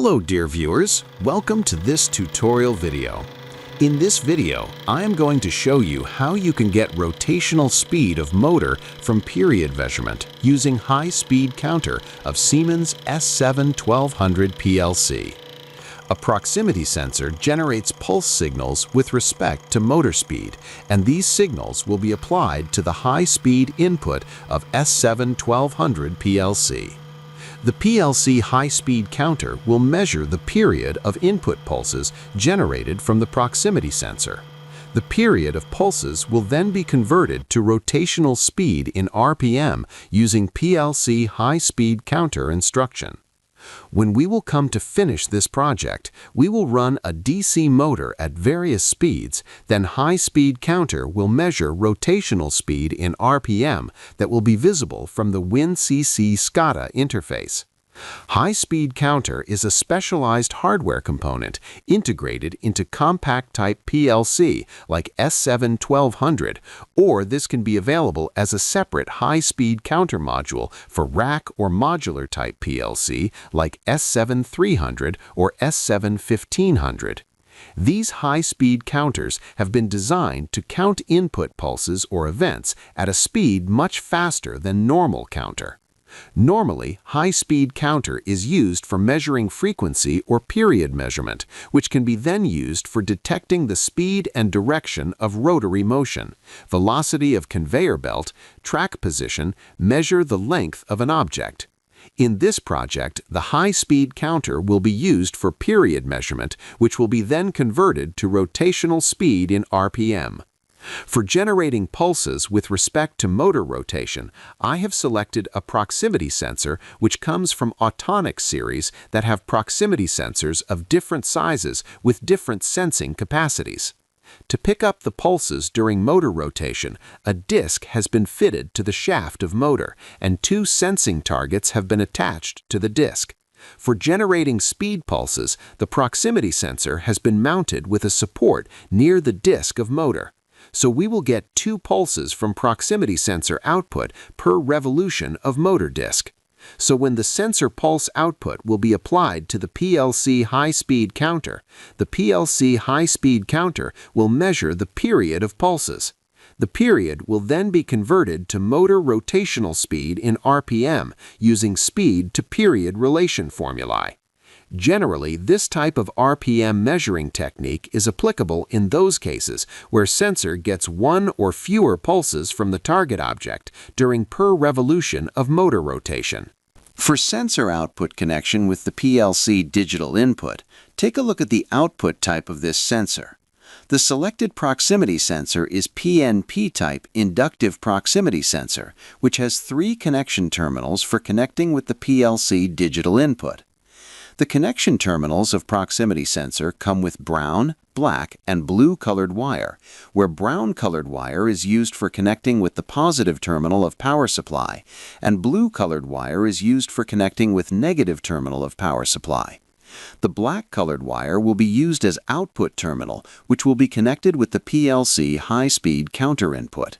Hello dear viewers, welcome to this tutorial video. In this video, I am going to show you how you can get rotational speed of motor from period measurement using high-speed counter of Siemens S7-1200 PLC. A proximity sensor generates pulse signals with respect to motor speed, and these signals will be applied to the high-speed input of S7-1200 PLC. The PLC high-speed counter will measure the period of input pulses generated from the proximity sensor. The period of pulses will then be converted to rotational speed in RPM using PLC high-speed counter instruction. When we will come to finish this project, we will run a DC motor at various speeds, then high-speed counter will measure rotational speed in RPM that will be visible from the WinCC SCADA interface. High-speed counter is a specialized hardware component integrated into compact-type PLC like S7-1200, or this can be available as a separate high-speed counter module for rack or modular-type PLC like S7-300 or S7-1500. These high-speed counters have been designed to count input pulses or events at a speed much faster than normal counter. Normally, high-speed counter is used for measuring frequency or period measurement, which can be then used for detecting the speed and direction of rotary motion, velocity of conveyor belt, track position, measure the length of an object. In this project, the high-speed counter will be used for period measurement, which will be then converted to rotational speed in RPM. For generating pulses with respect to motor rotation, I have selected a proximity sensor which comes from Autonix series that have proximity sensors of different sizes with different sensing capacities. To pick up the pulses during motor rotation, a disc has been fitted to the shaft of motor, and two sensing targets have been attached to the disc. For generating speed pulses, the proximity sensor has been mounted with a support near the disc of motor. So we will get 2 pulses from proximity sensor output per revolution of motor disc. So when the sensor pulse output will be applied to the PLC high-speed counter, the PLC high-speed counter will measure the period of pulses. The period will then be converted to motor rotational speed in RPM using speed to period relation formulae. Generally, this type of RPM measuring technique is applicable in those cases where sensor gets 1 or fewer pulses from the target object during per revolution of motor rotation. For sensor output connection with the PLC digital input, take a look at the output type of this sensor. The selected proximity sensor is PNP type inductive proximity sensor, which has 3 connection terminals for connecting with the PLC digital input. The connection terminals of proximity sensor come with brown, black, and blue colored wire, where brown colored wire is used for connecting with the positive terminal of power supply, and blue colored wire is used for connecting with negative terminal of power supply. The black colored wire will be used as output terminal, which will be connected with the PLC high-speed counter input.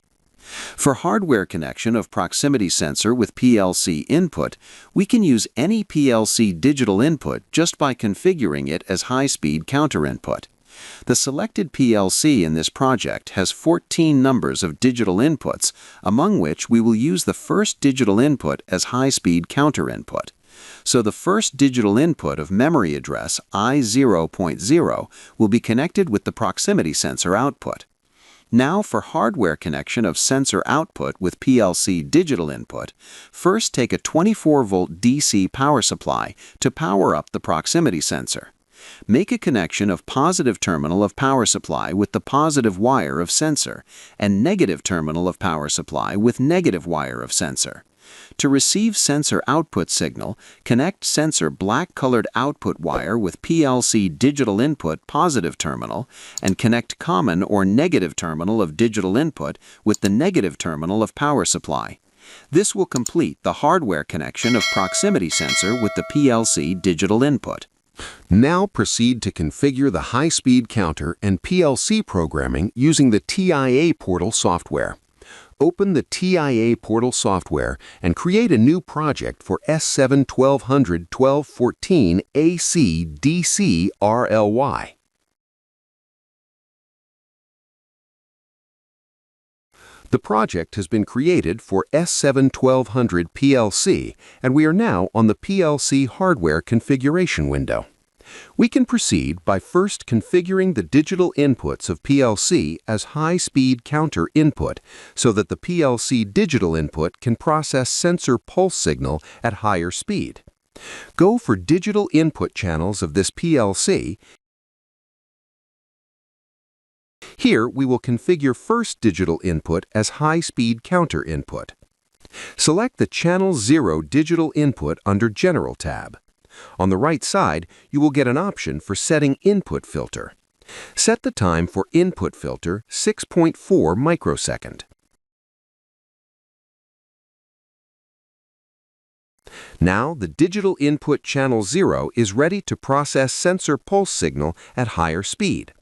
For hardware connection of proximity sensor with PLC input, we can use any PLC digital input just by configuring it as high-speed counter input. The selected PLC in this project has 14 numbers of digital inputs, among which we will use the first digital input as high-speed counter input. So the first digital input of memory address I0.0 will be connected with the proximity sensor output. Now for hardware connection of sensor output with PLC digital input, first take a 24-volt DC power supply to power up the proximity sensor. Make a connection of positive terminal of power supply with the positive wire of sensor and negative terminal of power supply with negative wire of sensor. To receive sensor output signal, connect sensor black-colored output wire with PLC digital input positive terminal and connect common or negative terminal of digital input with the negative terminal of power supply. This will complete the hardware connection of proximity sensor with the PLC digital input. Now proceed to configure the high-speed counter and PLC programming using the TIA portal software. Open the TIA portal software and create a new project for S7 1200 1214 AC DC RLY. The project has been created for S7 1200 PLC, and we are now on the PLC hardware configuration window. We can proceed by first configuring the digital inputs of PLC as high-speed counter input so that the PLC digital input can process sensor pulse signal at higher speed. Go for digital input channels of this PLC. Here we will configure first digital input as high-speed counter input. Select the Channel 0 digital input under General tab. On the right side, you will get an option for setting input filter. Set the time for input filter 6.4 microsecond. Now the digital input channel 0 is ready to process sensor pulse signal at higher speed.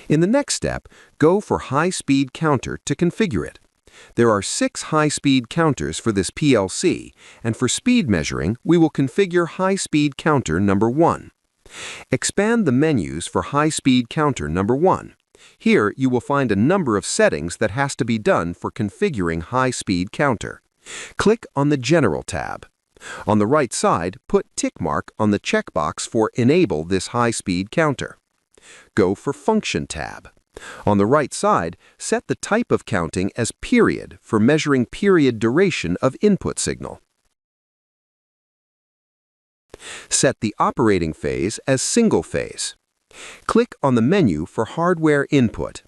In the next step, go for high-speed counter to configure it. There are 6 high-speed counters for this PLC, and for speed measuring, we will configure high-speed counter number 1. Expand the menus for high-speed counter number 1. Here you will find a number of settings that has to be done for configuring high-speed counter. Click on the General tab. On the right side, put tick mark on the checkbox for Enable this high-speed counter. Go for Function tab. On the right side, set the type of counting as period for measuring period duration of input signal. Set the operating phase as single phase. Click on the menu for hardware input.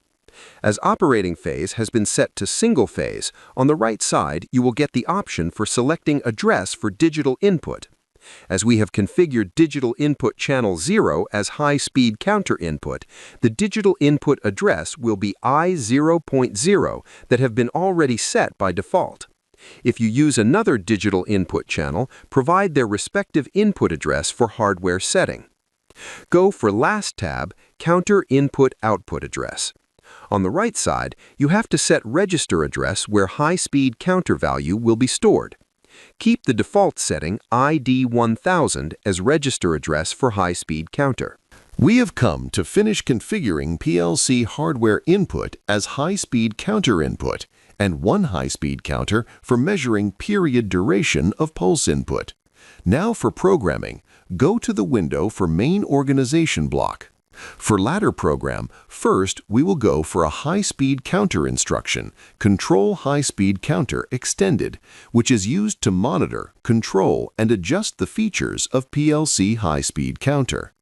As operating phase has been set to single phase, on the right side you will get the option for selecting address for digital input. As we have configured digital input channel 0 as high-speed counter input, the digital input address will be I0.0 that have been already set by default. If you use another digital input channel, provide their respective input address for hardware setting. Go for last tab, Counter Input Output Address. On the right side, you have to set register address where high-speed counter value will be stored. Keep the default setting ID1000 as register address for high-speed counter. We have come to finish configuring PLC hardware input as high-speed counter input and one high-speed counter for measuring period duration of pulse input. Now for programming, go to the window for Main Organization block. For ladder program, first we will go for a high-speed counter instruction, Control High-Speed Counter Extended, which is used to monitor, control, and adjust the features of PLC high-speed counter.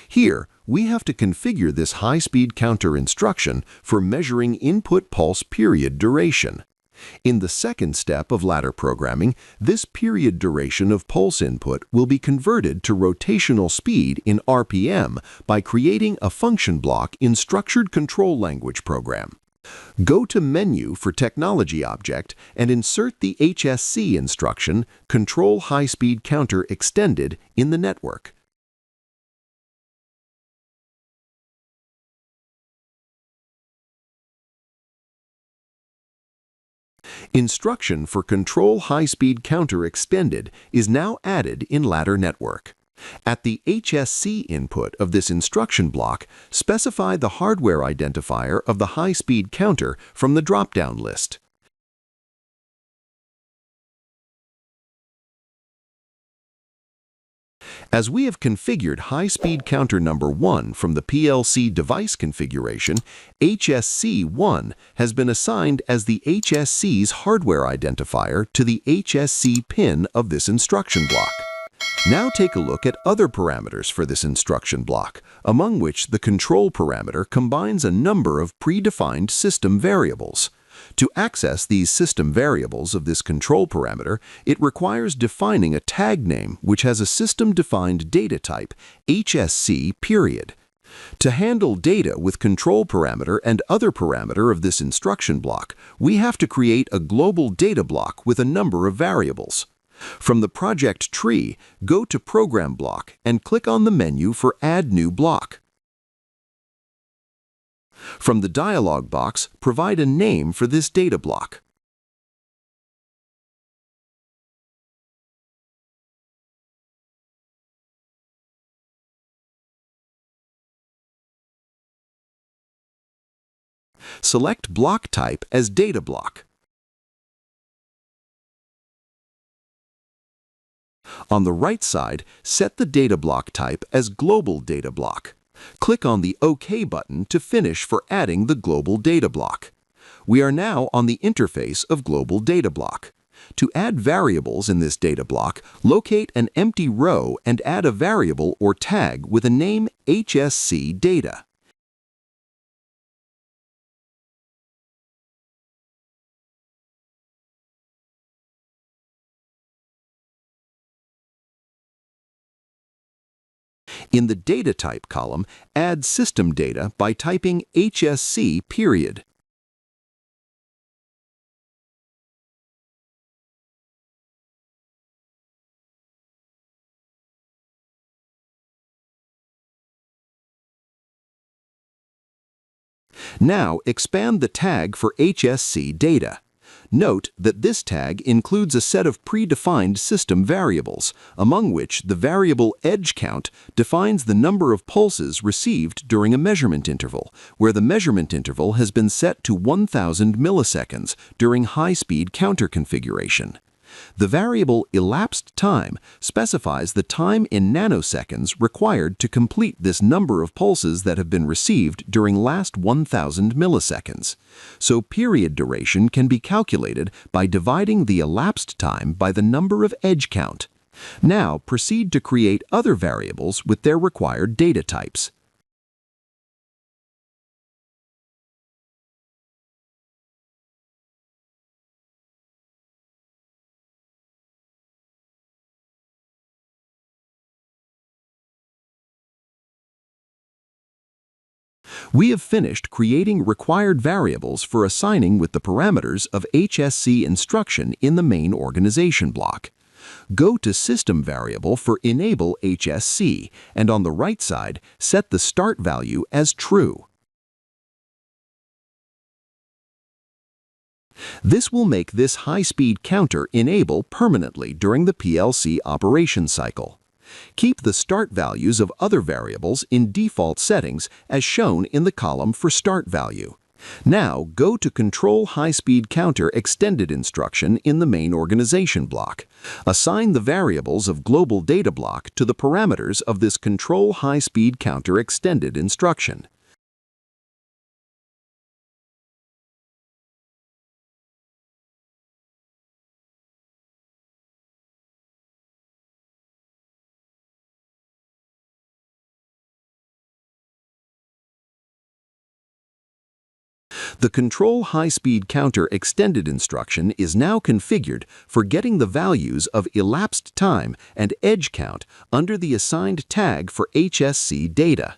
Here, we have to configure this high-speed counter instruction for measuring input pulse period duration. In the second step of ladder programming, this period duration of pulse input will be converted to rotational speed in RPM by creating a function block in Structured Control Language program. Go to Menu for Technology Object and insert the HSC instruction Control High-Speed Counter Extended in the network. Instruction for Control High-Speed Counter Extended is now added in ladder network. At the HSC input of this instruction block, specify the hardware identifier of the high-speed counter from the drop-down list. As we have configured high-speed counter number 1 from the PLC device configuration, HSC1 has been assigned as the HSC's hardware identifier to the HSC pin of this instruction block. Now take a look at other parameters for this instruction block, among which the control parameter combines a number of predefined system variables. To access these system variables of this control parameter, it requires defining a tag name which has a system-defined data type, HSC period. To handle data with control parameter and other parameter of this instruction block, we have to create a global data block with a number of variables. From the project tree, go to Program block and click on the menu for Add New Block. From the dialog box, provide a name for this data block. Select block type as data block. On the right side, set the data block type as global data block. Click on the OK button to finish for adding the global data block. We are now on the interface of global data block. To add variables in this data block, locate an empty row and add a variable or tag with a name HSC data. In the Data Type column, add System Data by typing HSC period. Now expand the tag for HSC data. Note that this tag includes a set of predefined system variables, among which the variable edge count defines the number of pulses received during a measurement interval, where the measurement interval has been set to 1000 milliseconds during high-speed counter configuration. The variable elapsed time specifies the time in nanoseconds required to complete this number of pulses that have been received during last 1000 milliseconds. So period duration can be calculated by dividing the elapsed time by the number of edge count. Now proceed to create other variables with their required data types. We have finished creating required variables for assigning with the parameters of HSC instruction in the main organization block. Go to System Variable for Enable HSC, and on the right side, set the start value as true. This will make this high-speed counter enable permanently during the PLC operation cycle. Keep the start values of other variables in default settings as shown in the column for start value. Now go to Control High-Speed Counter Extended instruction in the main organization block. Assign the variables of Global Data Block to the parameters of this Control High-Speed Counter Extended instruction. The Control High-Speed Counter Extended instruction is now configured for getting the values of elapsed time and edge count under the assigned tag for HSC data.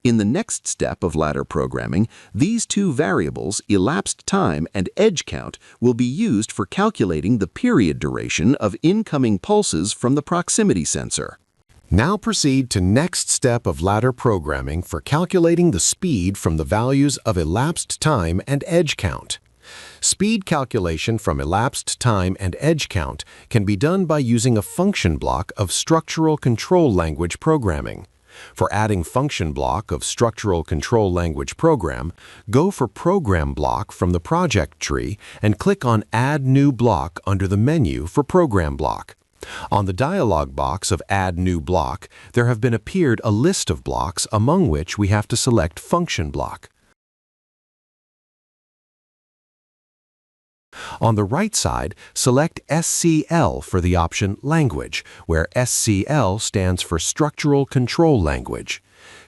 In the next step of ladder programming, these two variables, elapsed time and edge count, will be used for calculating the period duration of incoming pulses from the proximity sensor. Now proceed to next step of ladder programming for calculating the speed from the values of elapsed time and edge count. Speed calculation from elapsed time and edge count can be done by using a function block of structural control language programming. For adding function block of structural control language program, go for Program block from the project tree and click on Add New Block under the menu for Program block. On the dialog box of Add New Block, there have been appeared a list of blocks among which we have to select Function block. On the right side, select SCL for the option Language, where SCL stands for Structural Control Language.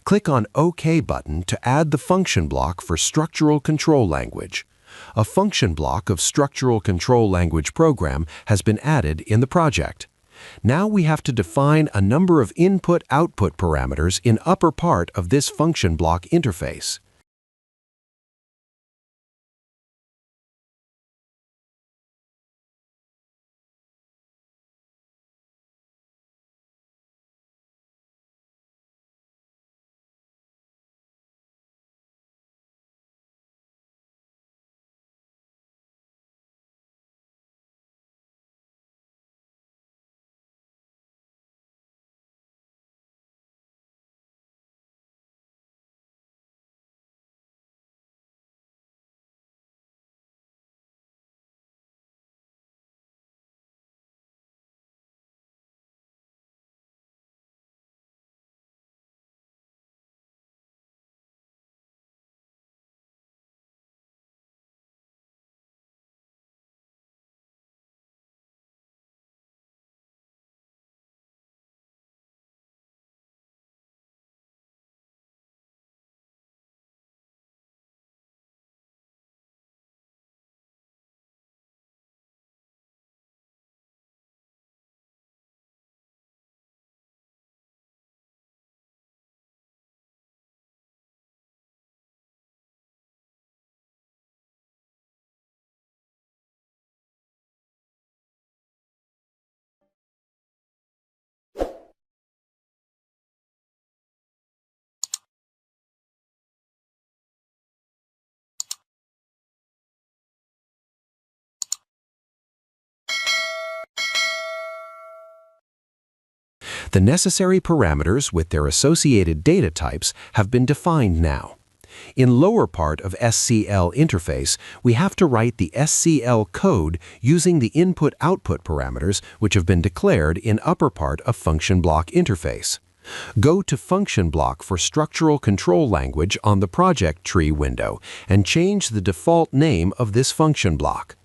Click on OK button to add the function block for Structural Control Language. A function block of Structural Control Language program has been added in the project. Now we have to define a number of input-output parameters in upper part of this function block interface. The necessary parameters with their associated data types have been defined now. In lower part of SCL interface, we have to write the SCL code using the input-output parameters which have been declared in upper part of function block interface. Go to function block for structural control language on the project tree window and change the default name of this function block.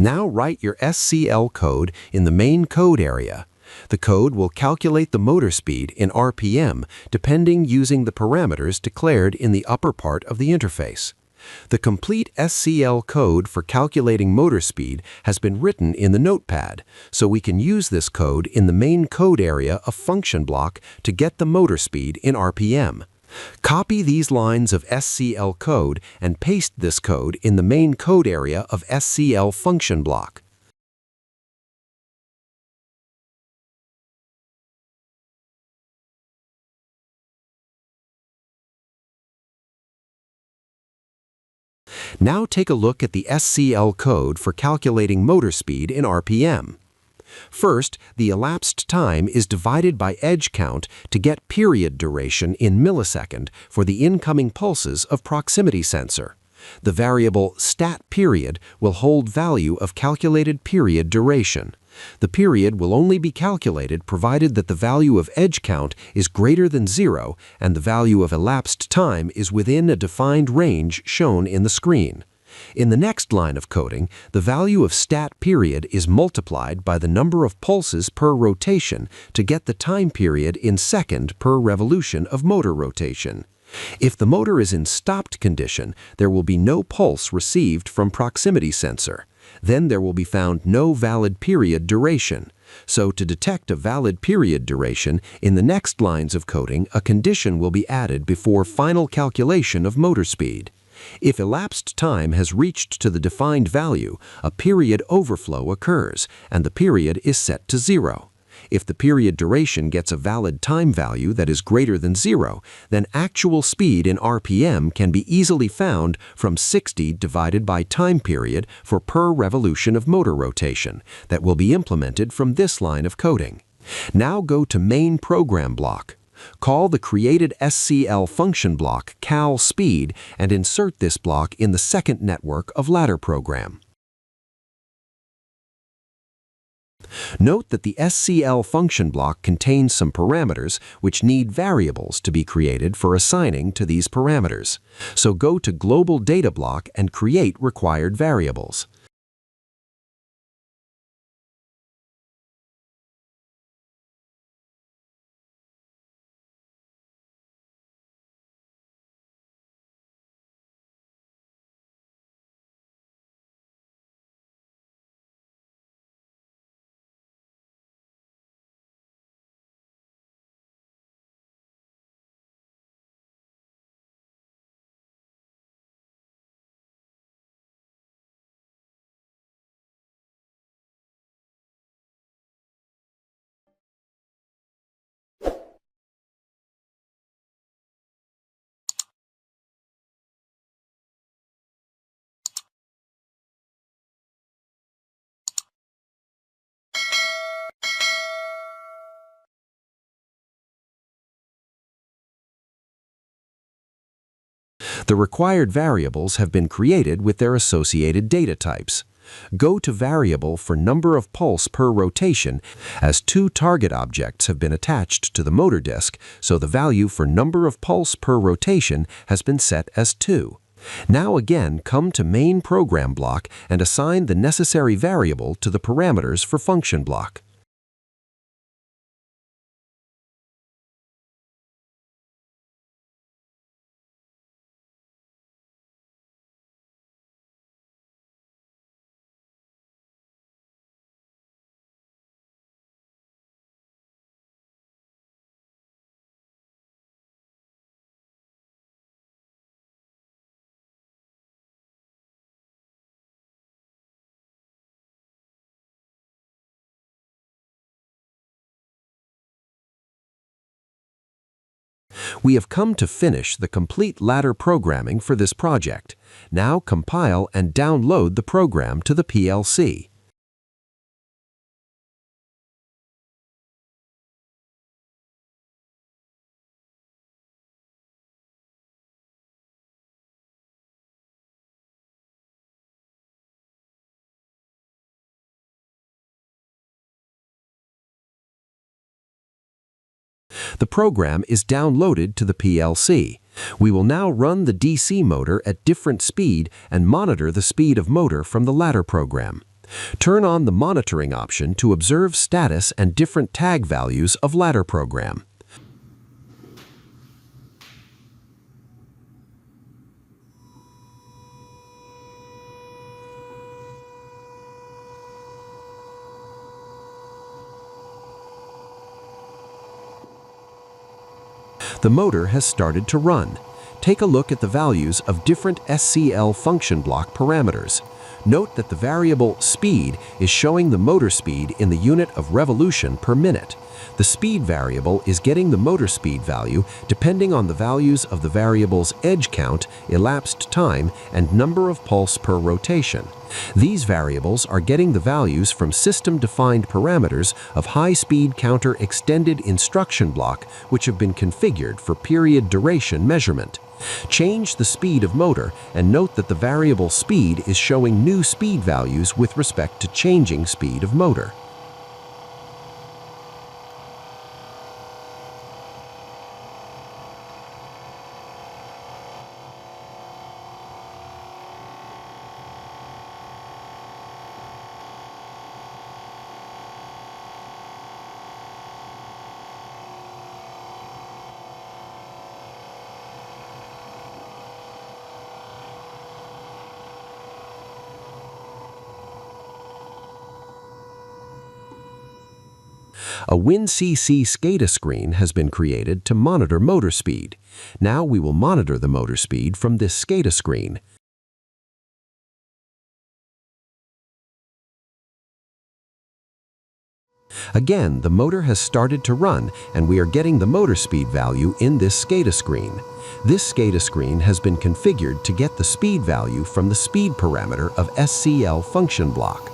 Now write your SCL code in the main code area. The code will calculate the motor speed in RPM depending using the parameters declared in the upper part of the interface. The complete SCL code for calculating motor speed has been written in the notepad, so we can use this code in the main code area of function block to get the motor speed in RPM. Copy these lines of SCL code and paste this code in the main code area of SCL function block. Now take a look at the SCL code for calculating motor speed in RPM. First, the elapsed time is divided by edge count to get period duration in millisecond for the incoming pulses of proximity sensor. The variable stat period will hold value of calculated period duration. The period will only be calculated provided that the value of edge count is greater than 0 and the value of elapsed time is within a defined range shown in the screen. In the next line of coding, the value of stat period is multiplied by the number of pulses per rotation to get the time period in second per revolution of motor rotation. If the motor is in stopped condition, there will be no pulse received from proximity sensor. Then there will be found no valid period duration. So to detect a valid period duration, in the next lines of coding, a condition will be added before final calculation of motor speed. If elapsed time has reached to the defined value, a period overflow occurs, and the period is set to 0. If the period duration gets a valid time value that is greater than 0, then actual speed in RPM can be easily found from 60 divided by time period for per revolution of motor rotation that will be implemented from this line of coding. Now go to main program block. Call the created SCL function block cal speed and insert this block in the second network of ladder program. Note that the SCL function block contains some parameters which need variables to be created for assigning to these parameters. So go to Global Data Block and create required variables. The required variables have been created with their associated data types. Go to variable for number of pulse per rotation as 2 target objects have been attached to the motor disk, so the value for number of pulse per rotation has been set as 2. Now again come to main program block and assign the necessary variable to the parameters for function block. We have come to finish the complete ladder programming for this project. Now compile and download the program to the PLC. The program is downloaded to the PLC. We will now run the DC motor at different speed and monitor the speed of motor from the ladder program. Turn on the monitoring option to observe status and different tag values of ladder program. The motor has started to run. Take a look at the values of different SCL function block parameters. Note that the variable speed is showing the motor speed in the unit of revolution per minute. The speed variable is getting the motor speed value depending on the values of the variables edge count, elapsed time, and number of pulse per rotation. These variables are getting the values from system-defined parameters of high-speed counter extended instruction block, which have been configured for period duration measurement. Change the speed of motor and note that the variable speed is showing new speed values with respect to changing speed of motor. A WinCC SCADA screen has been created to monitor motor speed. Now we will monitor the motor speed from this SCADA screen. Again, the motor has started to run and we are getting the motor speed value in this SCADA screen. This SCADA screen has been configured to get the speed value from the speed parameter of SCL function block.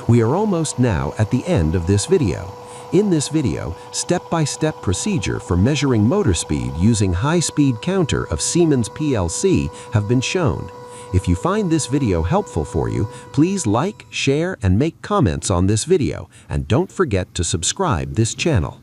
We are almost now at the end of this video. In this video, step-by-step procedure for measuring motor speed using high-speed counter of Siemens PLC have been shown. If you find this video helpful for you, please like, share, and make comments on this video, and don't forget to subscribe this channel.